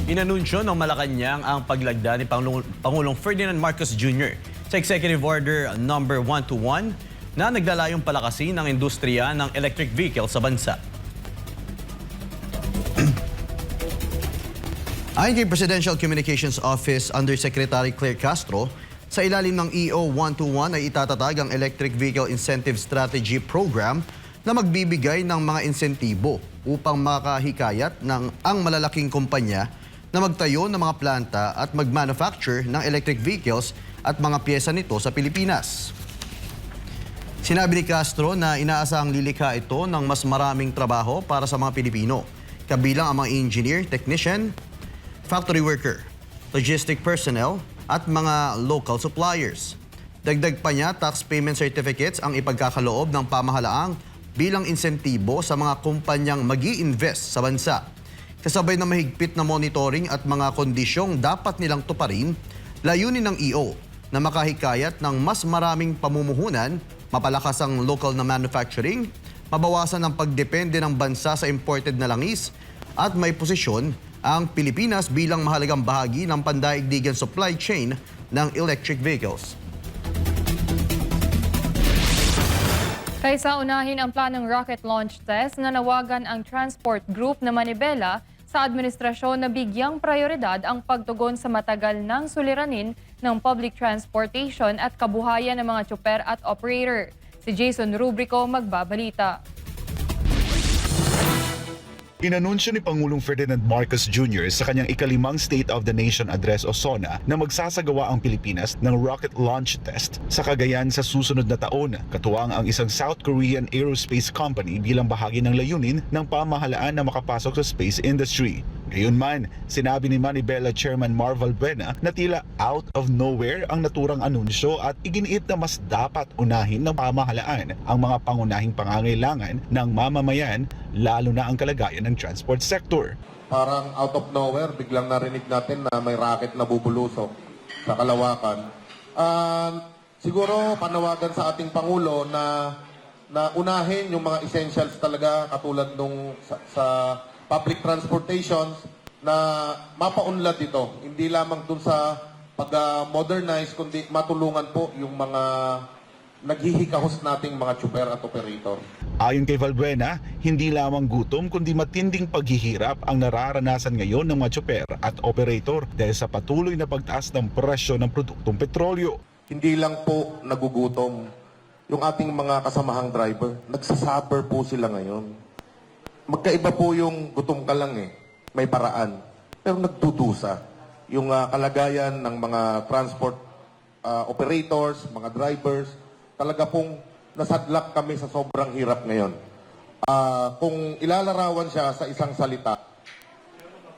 Inanunsyo ng Malacanang ang paglagda ni Pangulong Ferdinand Marcos Jr. sa Executive Order No. 121 na naglalayong palakasin ng industriya ng electric vehicle sa bansa. Ayon kay Presidential Communications Office Undersecretary Claire Castro, sa ilalim ng EO 121 ay itatatag ang Electric Vehicle Incentive Strategy Program na magbibigay ng mga insentibo upang makahikayat ng ang malalaking kumpanya na magtayo ng mga planta at mag-manufacture ng electric vehicles at mga pyesa nito sa Pilipinas. Sinabi ni Castro na inaasahang lilikha ito ng mas maraming trabaho para sa mga Pilipino, kabilang ang mga engineer, technician, factory worker, logistic personnel at mga local suppliers. Dagdag pa niya, tax payment certificates ang ipagkakaloob ng pamahalaang bilang insentibo sa mga kumpanyang mag-i-invest sa bansa. Kasabay na mahigpit na monitoring at mga kondisyong dapat nilang tuparin, layunin ng EO na makahikayat ng mas maraming pamumuhunan, mapalakas ang local na manufacturing, mabawasan ang pagdepende ng bansa sa imported na langis, at may posisyon ang Pilipinas bilang mahalagang bahagi ng pandaigdigan supply chain ng electric vehicles. Kaysa unahin ang planong rocket launch test, nanawagan ang Transport Group na Manibela sa administrasyon na bigyang prioridad ang pagtugon sa matagal ng suliranin ng public transportation at kabuhayan ng mga tsuper at operator. Si Jason Rubrico magbabalita. Inanunsyo ni Pangulong Ferdinand Marcos Jr. sa kanyang ikalimang State of the Nation Address o SONA na magsasagawa ang Pilipinas ng rocket launch test sa Cagayan sa susunod na taon, katuwang ang isang South Korean aerospace company bilang bahagi ng layunin ng pamahalaan na makapasok sa space industry. Gayunman, sinabi ni Manibela Chairman Mar Valbuena na tila out of nowhere ang naturang anunsyo at iginiit na mas dapat unahin ng pamahalaan ang mga pangunahing pangangailangan ng mamamayan, lalo na ang kalagayan ng transport sector. Parang out of nowhere, biglang narinig natin na may rocket na bubulusok sa Kalawakan. Siguro panawagan sa ating Pangulo na unahin yung mga essentials talaga katulad nung sa public transportation na mapaunlad ito. Hindi lamang dun sa pag-modernize, kundi matulungan po yung mga naghihikahos nating mga tsuper at operator. Ayon kay Valbuena, hindi lamang gutom kundi matinding paghihirap ang nararanasan ngayon ng mga tsuper at operator dahil sa patuloy na pagtaas ng presyo ng produktong petrolyo. Hindi lang po nagugutom yung ating mga kasamahang driver. Nagsasuffer po sila ngayon. Magkaiba po yung gutom ka lang may paraan. Pero nagdudusa yung kalagayan ng mga transport operators, mga drivers. Talaga pong nasadlak kami sa sobrang hirap ngayon. Kung ilalarawan siya sa isang salita,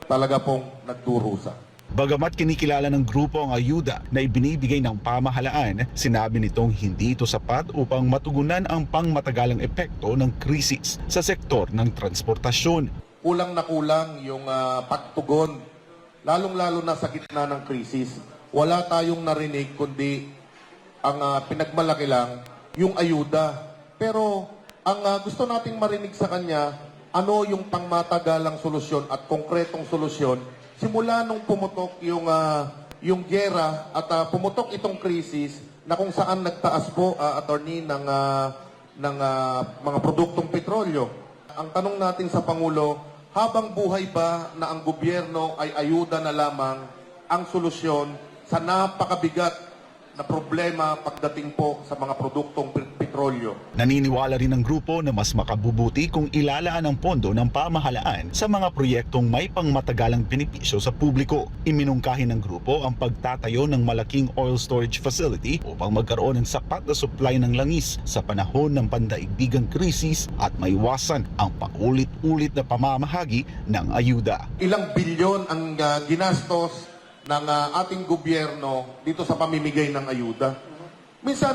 talaga pong nagdurusa. Bagamat kinikilala ng grupo ang ayuda na ibinibigay ng pamahalaan, sinabi nitong hindi ito sapat upang matugunan ang pangmatagalang epekto ng krisis sa sektor ng transportasyon. Kulang na kulang yung pagtugon, lalong-lalo na sa gitna ng krisis. Wala tayong narinig kundi ang pinagmalaki lang yung ayuda. Pero ang gusto nating marinig sa kanya, ano yung pangmatagalang solusyon at konkretong solusyon simula nung pumutok yung giyera at pumutok itong krisis na kung saan nagtaas po, attorney, ng mga produktong petrolyo. Ang tanong natin sa Pangulo, habang buhay ba na ang gobyerno ay ayuda na lamang ang solusyon sa napakabigat na problema pagdating po sa mga produktong petrolyo? Naniniwala rin ang grupo na mas makabubuti kung ilalaan ang pondo ng pamahalaan sa mga proyektong may pangmatagalang benepisyo sa publiko. Iminungkahi ng grupo ang pagtatayo ng malaking oil storage facility upang magkaroon ng sapat na supply ng langis sa panahon ng pandaigdigang krisis at maiwasan ang paulit-ulit na pamamahagi ng ayuda. Ilang bilyon ang ginastos ng ating gobyerno dito sa pamimigay ng ayuda. Minsan,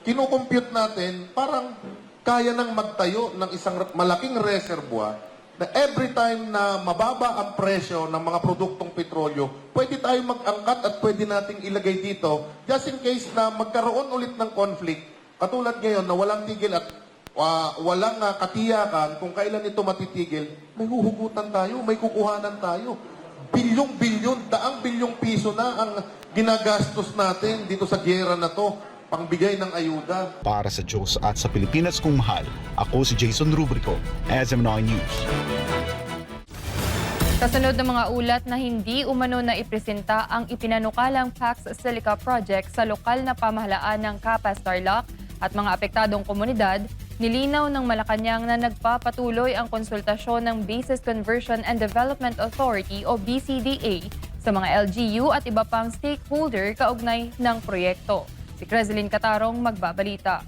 kinukompute natin, parang kaya nang magtayo ng isang malaking reservoir na every time na mababa ang presyo ng mga produktong petrolyo, pwede tayo mag-angkat at pwede nating ilagay dito just in case na magkaroon ulit ng conflict. Katulad ngayon na walang tigil at walang katiyakan kung kailan ito matitigil, may huhugutan tayo, may kukuhanan tayo. bilyong-bilyon, daang bilyong piso na ang ginagastos natin dito sa giyera na to, pangbigay ng ayuda. Para sa Diyos at sa Pilipinas kong mahal, ako si Jason Rubrico, SM9 News. Kasunod ng mga ulat na hindi umano na ipresenta ang ipinanukalang Pax Silica Project sa lokal na pamahalaan ng Capas Tarlac at mga apektadong komunidad, nilinaw ng Malacanang na nagpapatuloy ang konsultasyon ng Basis Conversion and Development Authority o BCDA sa mga LGU at iba pang stakeholder kaugnay ng proyekto. Si Creslin Catarong magbabalita.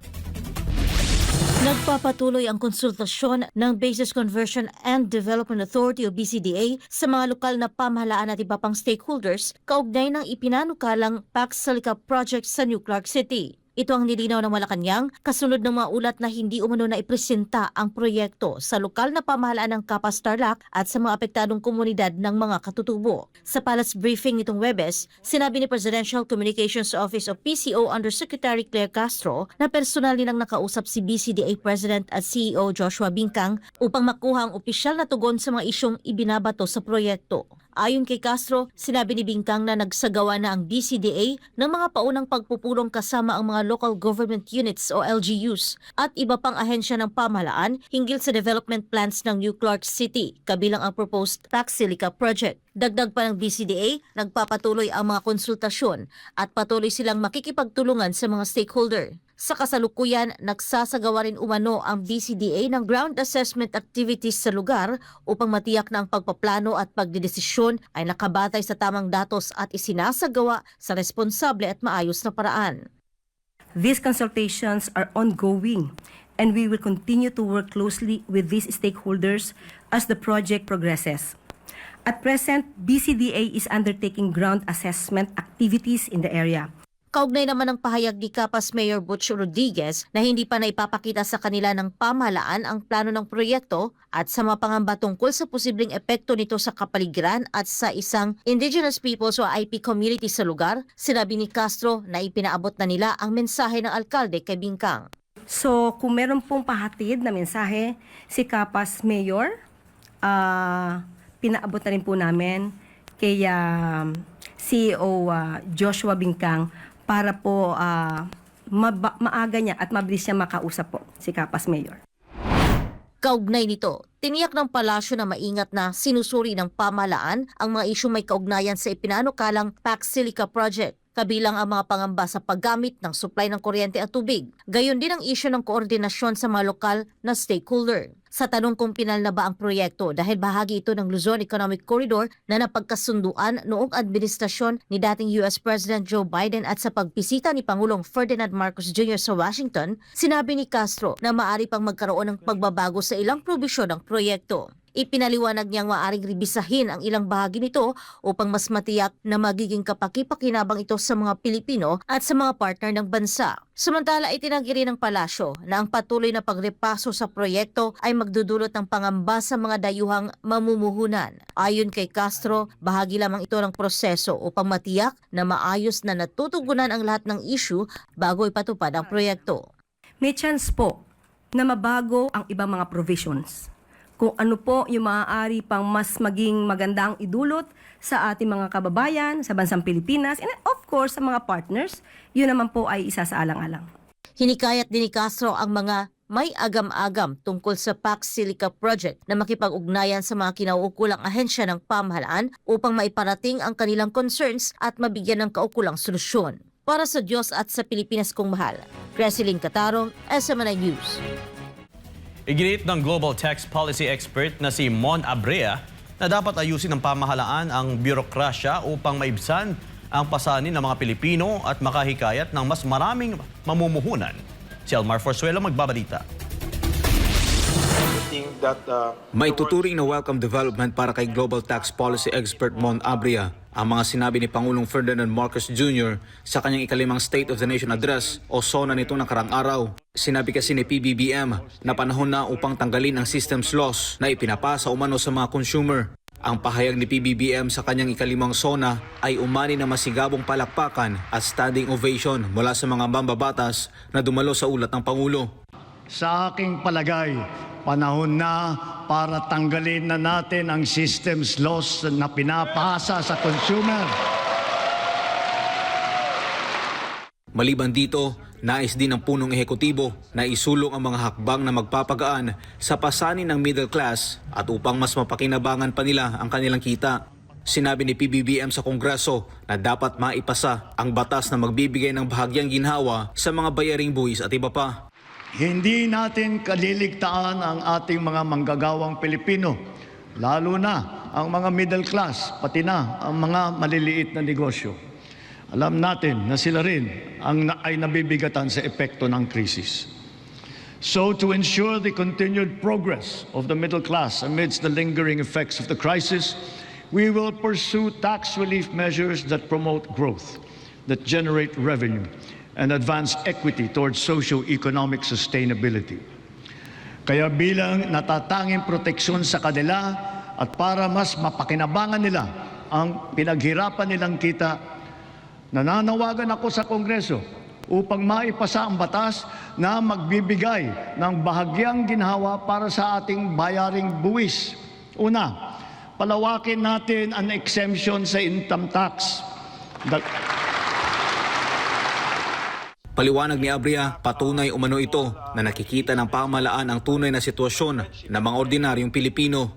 Nagpapatuloy ang konsultasyon ng Basis Conversion and Development Authority o BCDA sa mga lokal na pamahalaan at iba pang stakeholders kaugnay ng ipinanukalang Pax Silica Project sa New Clark City. Ito ang nilinaw ng Malacanang kasunod ng mga ulat na hindi umano na ipresenta ang proyekto sa lokal na pamahalaan ng Capas Tarlac at sa mga apektadong komunidad ng mga katutubo. Sa palace briefing nitong Webes, sinabi ni Presidential Communications Office o PCO Undersecretary Claire Castro na personal nilang nakausap si BCDA President at CEO Joshua Bincang upang makuha ang opisyal na tugon sa mga isyong ibinabato sa proyekto. Ayon kay Castro, sinabi ni Bincang na nagsagawa na ang BCDA ng mga paunang pagpupulong kasama ang mga local government units o LGUs at iba pang ahensya ng pamahalaan hinggil sa development plans ng New Clark City, kabilang ang proposed Pax Silica Project. Dagdag pa ng BCDA, nagpapatuloy ang mga konsultasyon at patuloy silang makikipagtulungan sa mga stakeholder. Sa kasalukuyan, nagsasagawa rin umano ang BCDA ng ground assessment activities sa lugar upang matiyak na ang pagpaplano at pagdedesisyon ay nakabatay sa tamang datos at isinasagawa sa responsable at maayos na paraan. These consultations are ongoing and we will continue to work closely with these stakeholders as the project progresses. At present, BCDA is undertaking ground assessment activities in the area. Kaugnay naman ng pahayag ni Capas Mayor Butch Rodriguez na hindi pa naipapakita sa kanila ng pamahalaan ang plano ng proyekto at sa mga pangamba tungkol sa posibleng epekto nito sa kapaligiran at sa isang Indigenous Peoples o IP community sa lugar, sinabi ni Castro na ipinaabot na nila ang mensahe ng alkalde kay Bincang. So kung meron pong pahatid na mensahe si Capas Mayor, pinaabot na rin po namin kay CEO Joshua Bincang para po maaga niya at mabilis niya makausap po si Capas Mayor. Kaugnay nito, tiniyak ng palasyo na maingat na sinusuri ng pamahalaan ang mga isyong may kaugnayan sa ipinanukalang Pax Silica Project, kabilang ang mga pangamba sa paggamit ng supply ng kuryente at tubig. Gayon din ang isyu ng koordinasyon sa mga lokal na stakeholder. Sa tanong kung pinal na ba ang proyekto dahil bahagi ito ng Luzon Economic Corridor na napagkasunduan noong administrasyon ni dating US President Joe Biden at sa pagbisita ni Pangulong Ferdinand Marcos Jr. sa Washington, sinabi ni Castro na maaari pang magkaroon ng pagbabago sa ilang probisyon ng proyekto. Ipinaliwanag niyang maaaring rebisahin ang ilang bahagi nito upang mas matiyak na magiging kapaki-pakinabang ito sa mga Pilipino at sa mga partner ng bansa. Samantala, itinanggi rin ng palasyo na ang patuloy na pagrepaso sa proyekto ay magdudulot ng pangamba sa mga dayuhang mamumuhunan. Ayon kay Castro, bahagi lamang ito ng proseso upang matiyak na maayos na natutugunan ang lahat ng issue bago ipatupad ang proyekto. May chance po na mabago ang ibang mga provisions. Kung ano po yung maaari pang mas maging magandang idulot sa ating mga kababayan, sa bansang Pilipinas, and of course sa mga partners, yun naman po ay isa sa alang-alang. Hinikayat din ni Castro ang mga may agam-agam tungkol sa Pax Silica Project na makipag-ugnayan sa mga kinauukulang ahensya ng pamahalaan upang maiparating ang kanilang concerns at mabigyan ng kaukulang solusyon. Para sa Diyos at sa Pilipinas kong mahal, Creslin Catarong, SM9 News. Iginiit ng Global Tax Policy Expert na si Mon Abrea na dapat ayusin ng pamahalaan ang bürokrasya upang maibsan ang pasanin ng mga Pilipino at makahikayat ng mas maraming mamumuhunan. Si Elmar Forzuelo magbabalita. May tuturing na welcome development para kay Global Tax Policy Expert Mon Abrea ang mga sinabi ni Pangulong Ferdinand Marcos Jr. sa kanyang ikalimang State of the Nation Address o SONA nitong nakarang araw. Sinabi kasi ni PBBM na panahon na upang tanggalin ang systems loss na ipinapasa umano sa mga consumer. Ang pahayag ni PBBM sa kanyang ikalimang SONA ay umani na masigabong palakpakan at standing ovation mula sa mga mambabatas na dumalo sa ulat ng Pangulo. Sa aking palagay, Panahon na para tanggalin na natin ang systems loss na pinapasa sa consumer. Maliban dito, nais din ng punong ehekutibo na isulong ang mga hakbang na magpapagaan sa pasanin ng middle class at upang mas mapakinabangan pa nila ang kanilang kita. Sinabi ni PBBM sa Kongreso na dapat maipasa ang batas na magbibigay ng bahagyang ginhawa sa mga bayaring buwis at iba pa. Hindi natin kaliligtaan ang ating mga manggagawang Pilipino, lalo na ang mga middle class, pati na ang mga maliliit na negosyo. Alam natin na sila rin ay nabibigatan sa epekto ng krisis. So to ensure the continued progress of the middle class amidst the lingering effects of the crisis, we will pursue tax relief measures that promote growth, that generate revenue, and advance equity towards socio-economic sustainability. Kaya bilang natatanging proteksyon sa kanila at para mas mapakinabangan nila ang pinaghirapan nilang kita, nananawagan ako sa Kongreso upang maipasa ang batas na magbibigay ng bahagyang ginhawa para sa ating bayaring buwis. Una, palawakin natin ang exemption sa income tax. Paliwanag ni Abria, patunay umano ito na nakikita ng pamahalaan ang tunay na sitwasyon ng mga ordinaryong Pilipino.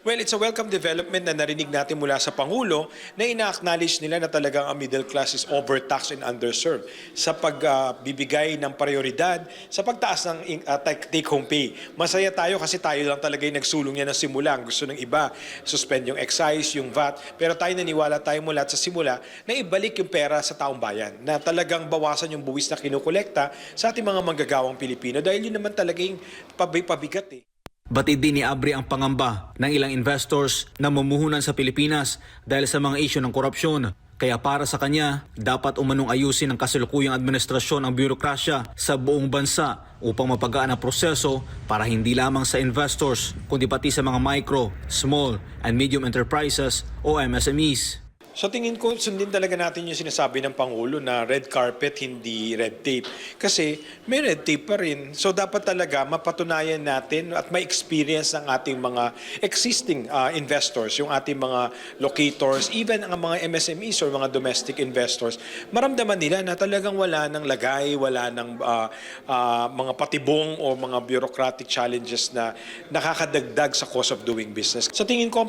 Well, it's a welcome development na narinig natin mula sa Pangulo na ina-acknowledge nila na talagang ang middle class is overtaxed and underserved sa pagbibigay ng prioridad sa pagtaas ng take-home pay. Masaya tayo kasi tayo lang talaga yung nagsulong niya ng simula. Ang gusto ng iba, suspend yung excise, yung VAT. Pero tayo naniwala tayo mula sa simula na ibalik yung pera sa taong bayan, na talagang bawasan yung buwis na kinukolekta sa ating mga manggagawang Pilipino dahil yun naman talagang pabigat eh. Batid din ni Abri ang pangamba ng ilang investors na mamumuhunan sa Pilipinas dahil sa mga isyu ng korupsyon. Kaya para sa kanya, dapat umanong ayusin ng kasalukuyang administrasyon ang bürokrasya sa buong bansa upang mapagaan ang proseso para hindi lamang sa investors kundi pati sa mga micro, small and medium enterprises o MSMEs. So tingin ko, sundin talaga natin yung sinasabi ng Pangulo na red carpet, hindi red tape. Kasi may red tape pa rin. So dapat talaga mapatunayan natin at may experience ng ating mga existing investors, yung ating mga locators, even ang mga MSMEs or mga domestic investors. Maramdaman nila na talagang wala ng lagay, wala ng mga patibong o mga bureaucratic challenges na nakakadagdag sa cost of doing business. Sa tingin ko, ang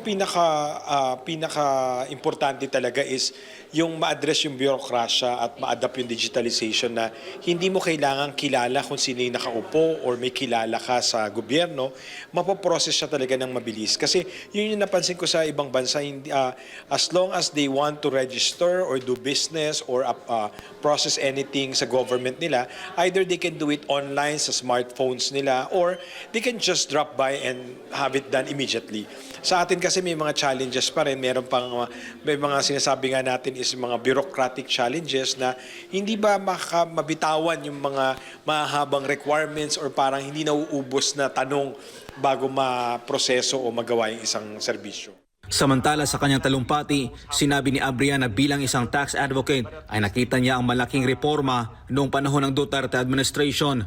pinaka-importante talaga is yung ma-address yung bureaucracia at ma-adapt yung digitalization na hindi mo kailangan kilala kung sino yung nakaupo or may kilala ka sa gobyerno, mapoprocess siya talaga ng mabilis. Kasi yun yung napansin ko sa ibang bansa, as long as they want to register or do business or process anything sa government nila, either they can do it online sa smartphones nila or they can just drop by and have it done immediately. Sa atin kasi may mga challenges pa rin, may mga sinasabi nga natin is mga bureaucratic challenges na hindi ba mabitawan yung mga mahabang requirements or parang hindi nauubos na tanong bago maproseso o magawa yung isang serbisyo. Samantala sa kanyang talumpati, sinabi ni Abria na bilang isang tax advocate ay nakita niya ang malaking reforma noong panahon ng Duterte administration.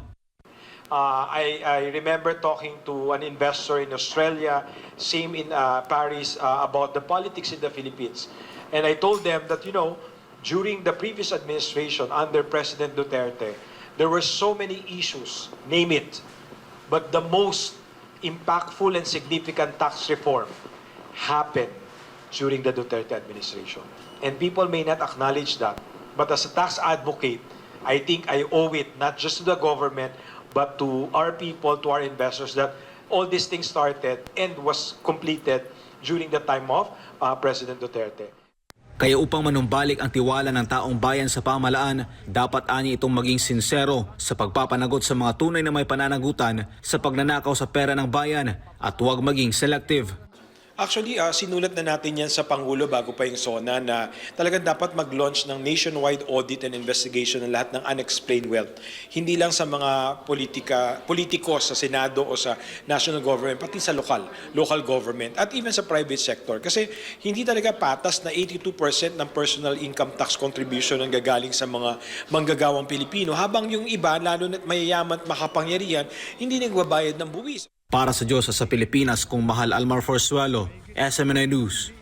I remember talking to an investor in Australia, same in Paris, about the politics in the Philippines. And I told them that, during the previous administration under President Duterte, there were so many issues, name it. But the most impactful and significant tax reform happened during the Duterte administration. And people may not acknowledge that. But as a tax advocate, I think I owe it not just to the government, but to our people, to our investors, that all these things started and was completed during the time of President Duterte. Kaya upang manumbalik ang tiwala ng taong bayan sa pamahalaan, dapat ani itong maging sinsero sa pagpapanagot sa mga tunay na may pananagutan sa pagnanakaw sa pera ng bayan at huwag maging selective. Actually, sinulat na natin yan sa Pangulo bago pa yung SONA na talagang dapat mag-launch ng nationwide audit and investigation ng lahat ng unexplained wealth. Hindi lang sa mga politikos sa Senado o sa national government, pati sa local government at even sa private sector. Kasi hindi talaga patas na 82% ng personal income tax contribution ang gagaling sa mga manggagawang Pilipino, habang yung iba, lalo na mayayaman at makapangyarihan, hindi nagbabayad ng buwis. Para sa Diyos sa Pilipinas, kung Mahal Almar Forzuelo, SMNI News.